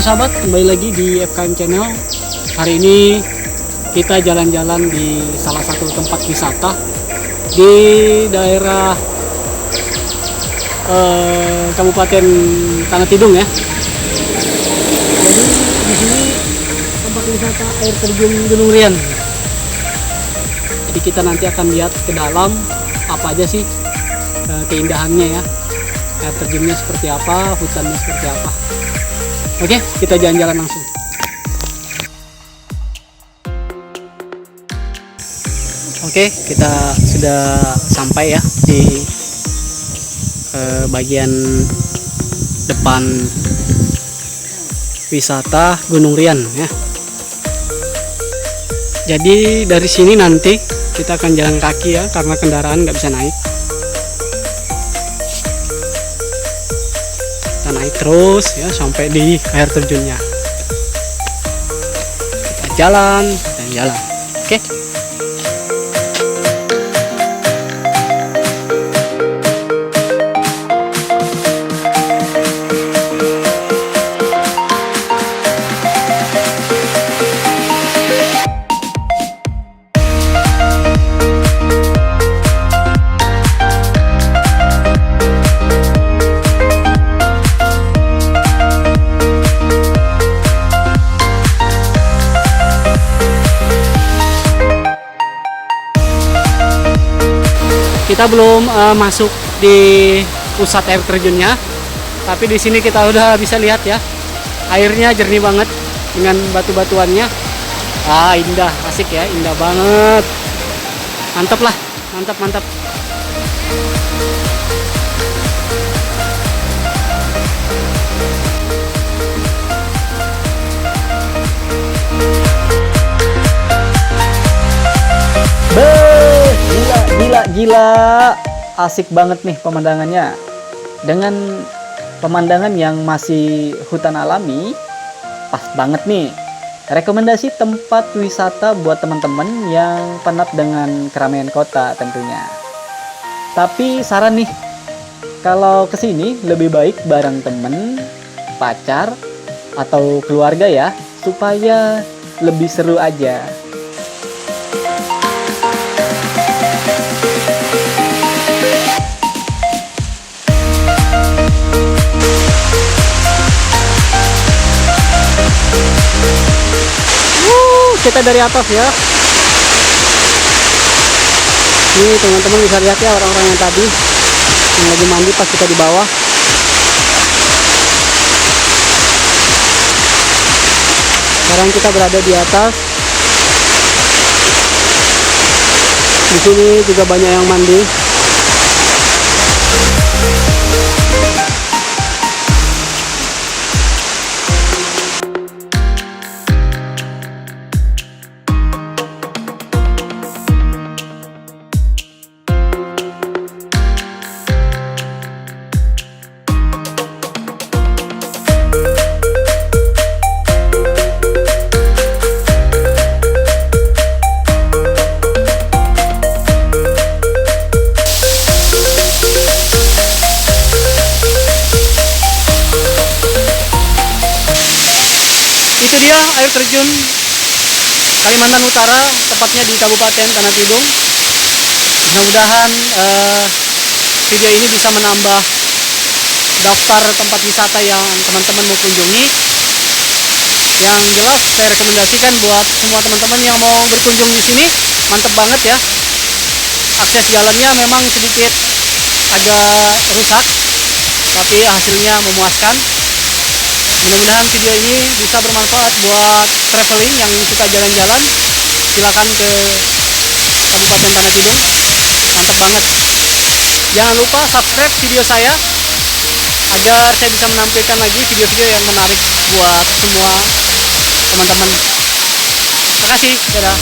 Halo sahabat, kembali lagi di FKM Channel. Hari ini kita jalan-jalan di salah satu tempat wisata di daerah Kabupaten Tanah Tidung ya. Jadi di sini tempat wisata air terjun Gunung Rian. Jadi kita nanti akan lihat ke dalam apa aja sih keindahannya ya. Air terjunnya seperti apa, hutannya seperti apa. Oke, kita jalan-jalan langsung. Oke, kita sudah sampai ya di bagian depan wisata Gunung Rian ya. Jadi dari sini nanti kita akan jalan kaki ya, karena kendaraan nggak bisa naik. Kita naik terus ya sampai di air terjunnya. Kita jalan dan jalan. Oke. Kita belum masuk di pusat air terjunnya, tapi di sini kita udah bisa lihat ya, airnya jernih banget dengan batu-batuannya. Indah, asik ya, indah banget. Mantap lah, mantap mantap. Gila, asik banget nih pemandangannya. Dengan pemandangan yang masih hutan alami, pas banget nih. Rekomendasi tempat wisata buat teman-teman yang penat dengan keramaian kota tentunya. Tapi saran nih, kalau kesini lebih baik bareng temen, pacar, atau keluarga ya, supaya lebih seru aja. Kita dari atas ya. Ini teman-teman bisa lihat ya, orang-orang yang tadi yang lagi mandi pas kita di bawah. Sekarang kita berada di atas. Di sini juga banyak yang mandi. Itu dia air terjun Kalimantan Utara, tepatnya di Kabupaten Tanah Tidung. Mudah-mudahan video ini bisa menambah daftar tempat wisata yang teman-teman mau kunjungi. Yang jelas saya rekomendasikan buat semua teman-teman yang mau berkunjung di sini, mantep banget ya. Akses jalannya memang sedikit agak rusak, tapi hasilnya memuaskan. Mudah-mudahan video ini bisa bermanfaat buat traveling yang suka jalan-jalan. Silakan ke Kabupaten Tanah Tidung, mantap banget. Jangan lupa subscribe video saya agar saya bisa menampilkan lagi video-video yang menarik buat semua teman-teman. Terima kasih, dadah.